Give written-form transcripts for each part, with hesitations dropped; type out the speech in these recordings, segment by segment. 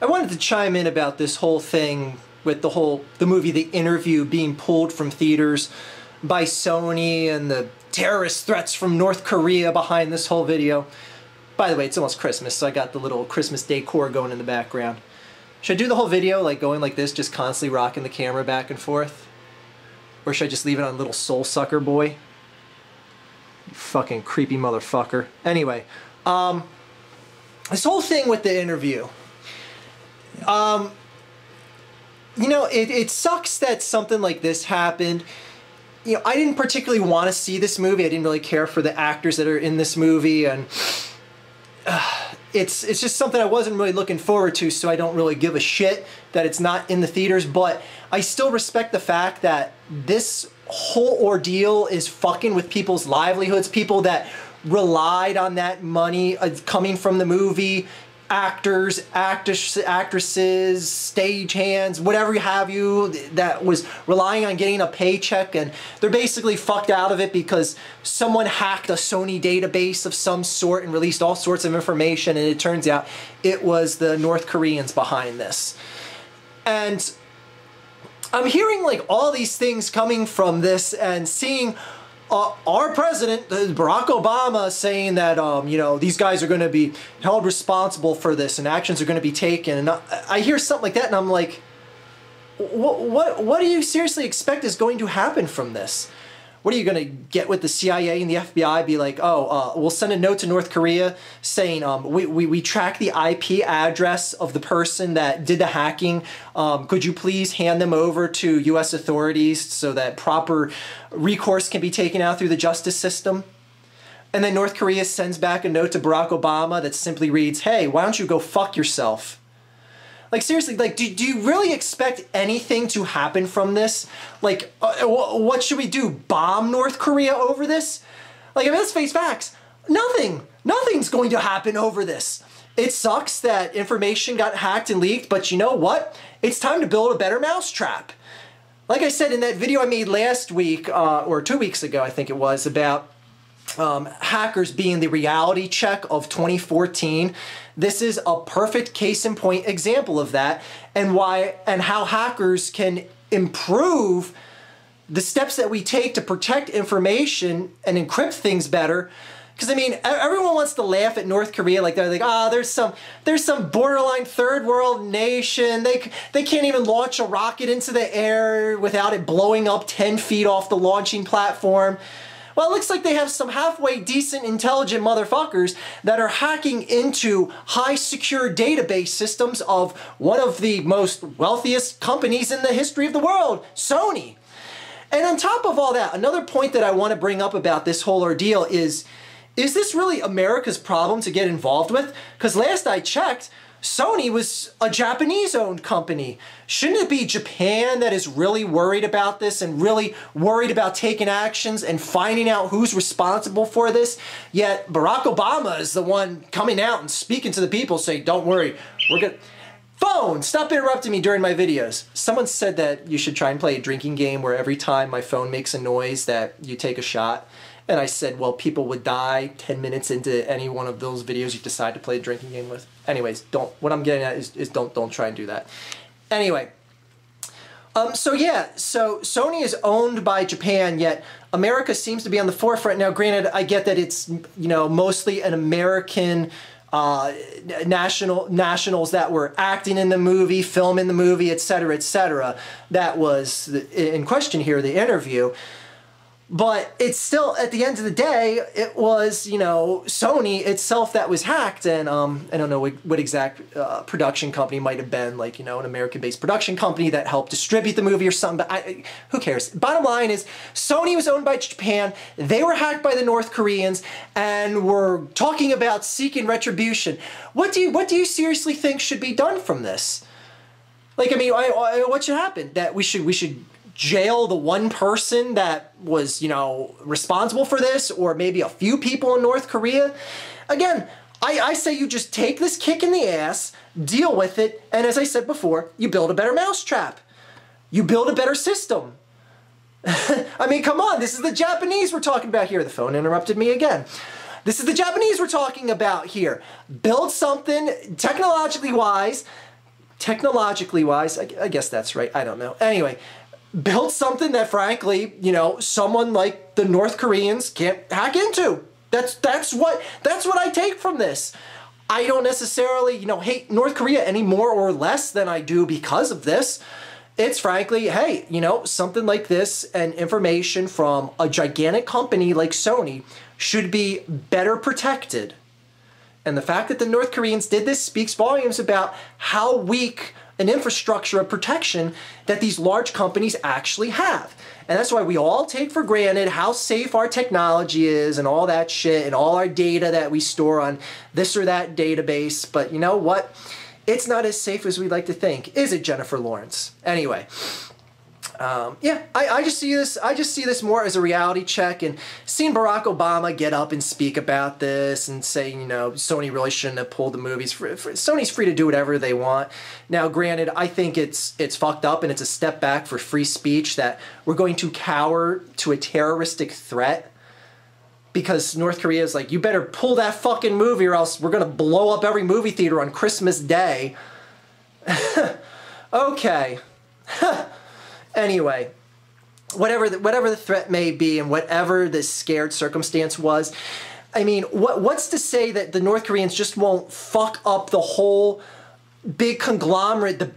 I wanted to chime in about this whole thing with the movie The Interview being pulled from theaters by Sony and the terrorist threats from North Korea behind this whole video. By the way, it's almost Christmas, so I got the little Christmas decor going in the background. Should I do the whole video like going like this, just constantly rocking the camera back and forth? Or should I just leave it on little soul sucker boy? You fucking creepy motherfucker. Anyway, this whole thing with The Interview. You know, it sucks that something like this happened. You know, I didn't particularly want to see this movie. I didn't really care for the actors that are in this movie, and it's just something I wasn't really looking forward to, so I don't really give a shit that it's not in the theaters, but I still respect the fact that this whole ordeal is fucking with people's livelihoods, people that relied on that money coming from the movie, actors, actresses, stagehands, whatever have you, that was relying on getting a paycheck, and they're basically fucked out of it because someone hacked a Sony database of some sort and released all sorts of information, and it turns out it was the North Koreans behind this. And I'm hearing like all these things coming from this and seeing our president, Barack Obama, saying that, you know, these guys are going to be held responsible for this and actions are going to be taken. And I hear something like that and I'm like, what do you seriously expect is going to happen from this? What are you going to get with the CIA and the FBI? Be like, oh, we'll send a note to North Korea saying, we track the IP address of the person that did the hacking. Could you please hand them over to US authorities so that proper recourse can be taken out through the justice system? And then North Korea sends back a note to Barack Obama that simply reads, hey, why don't you go fuck yourself? Like, seriously, like, do you really expect anything to happen from this? Like, what should we do? Bomb North Korea over this? Like, I mean, let's face facts. Nothing's going to happen over this. It sucks that information got hacked and leaked, but you know what? It's time to build a better mousetrap. Like I said in that video I made last week, or 2 weeks ago, I think it was, about hackers being the reality check of 2014. This is a perfect case in point example of that, and why and how hackers can improve the steps that we take to protect information and encrypt things better. Because I mean, everyone wants to laugh at North Korea, like they're like, ah, there's some borderline third world nation. They can't even launch a rocket into the air without it blowing up 10 feet off the launching platform. Well, it looks like they have some halfway decent, intelligent motherfuckers that are hacking into high secure database systems of one of the most wealthiest companies in the history of the world, Sony. And on top of all that, another point that I want to bring up about this whole ordeal is this really America's problem to get involved with? Because last I checked, Sony was a Japanese-owned company. Shouldn't it be Japan that is really worried about this and really worried about taking actions and finding out who's responsible for this? Yet Barack Obama is the one coming out and speaking to the people saying, don't worry, we're gonna... Phone! Stop interrupting me during my videos. Someone said that you should try and play a drinking game where every time my phone makes a noise that you take a shot. And I said, well, people would die 10 minutes into any one of those videos you decide to play a drinking game with. Anyways, don't. What I'm getting at is don't try and do that. Anyway, so yeah, so Sony is owned by Japan, yet America seems to be on the forefront. Now, granted, I get that it's, you know, mostly an American nationals that were acting in the movie, filming the movie, etc., that was in question here, The Interview. But it's still, at the end of the day, it was, you know, Sony itself that was hacked, and I don't know what exact production company might have been, like, you know, an American-based production company that helped distribute the movie or something, but who cares? Bottom line is, Sony was owned by Japan, they were hacked by the North Koreans, and we're talking about seeking retribution. What do you seriously think should be done from this? Like, I mean, what should happen? That we should jail the one person that was, you know, responsible for this, or maybe a few people in North Korea? Again, I say you just take this kick in the ass, deal with it, and as I said before, you build a better mousetrap. You build a better system. I mean, come on, this is the Japanese we're talking about here. The phone interrupted me again. This is the Japanese we're talking about here. Build something technologically wise, technologically wise, I guess that's right, I don't know. Anyway, built something that frankly, you know, someone like the North Koreans can't hack into. That's what I take from this. I don't necessarily, you know, hate North Korea any more or less than I do because of this. It's frankly, hey, you know, something like this and information from a gigantic company like Sony should be better protected. And the fact that the North Koreans did this speaks volumes about how weak an infrastructure of protection that these large companies actually have. And that's why we all take for granted how safe our technology is and all that shit and all our data that we store on this or that database. But you know what? It's not as safe as we'd like to think. Is it, Jennifer Lawrence? Anyway. Yeah, I just see this more as a reality check, and seeing Barack Obama get up and speak about this and say, you know, Sony really shouldn't have pulled the movies. Sony's free to do whatever they want. Now, granted, I think it's fucked up and it's a step back for free speech that we're going to cower to a terroristic threat because North Korea is like, you better pull that fucking movie or else we're going to blow up every movie theater on Christmas Day. Okay. Anyway, whatever the threat may be and whatever the scared circumstance was, I mean, what's to say that the North Koreans just won't fuck up the whole big conglomerate, the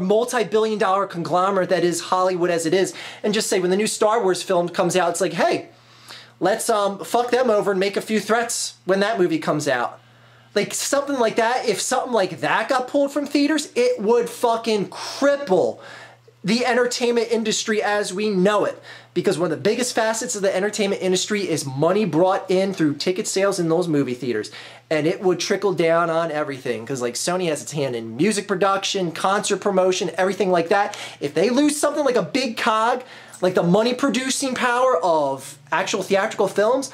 multi-billion-dollar conglomerate that is Hollywood as it is, and just say when the new Star Wars film comes out, it's like, hey, let's fuck them over and make a few threats when that movie comes out. Like something like that, if something like that got pulled from theaters, it would fucking cripple the entertainment industry as we know it. Because one of the biggest facets of the entertainment industry is money brought in through ticket sales in those movie theaters. And it would trickle down on everything. Because like Sony has its hand in music production, concert promotion, everything like that. If they lose something like a big cog, like the money producing power of actual theatrical films,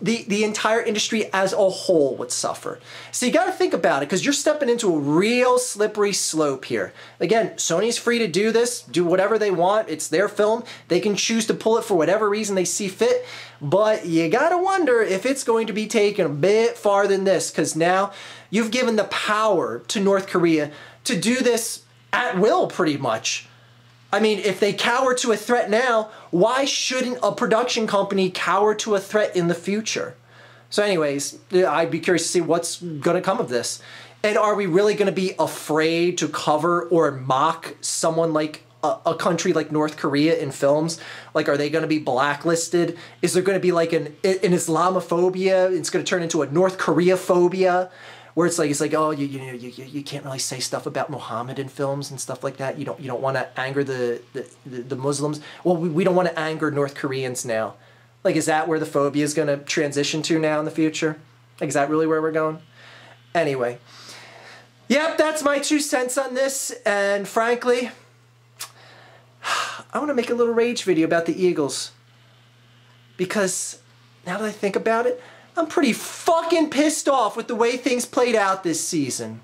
the entire industry as a whole would suffer. So you got to think about it because you're stepping into a real slippery slope here. Again, Sony's free to do this, do whatever they want. It's their film. They can choose to pull it for whatever reason they see fit. But you got to wonder if it's going to be taken a bit farther than this because now you've given the power to North Korea to do this at will pretty much. I mean, if they cower to a threat now, why shouldn't a production company cower to a threat in the future? So anyways, I'd be curious to see what's going to come of this. And are we really going to be afraid to cover or mock someone like a country like North Korea in films? Like, are they going to be blacklisted? Is there going to be like an Islamophobia? It's going to turn into a North Korea-phobia? Where it's like oh you can't really say stuff about Muhammad in films and stuff like that. You don't want to anger the Muslims. Well, we don't want to anger North Koreans now. Like, is that where the phobia is going to transition to now in the future? Like, is that really where we're going? Anyway, yep, that's my 2 cents on this. And frankly, I want to make a little rage video about the Eagles because now that I think about it, I'm pretty fucking pissed off with the way things played out this season.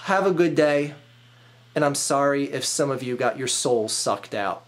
Have a good day, and I'm sorry if some of you got your souls sucked out.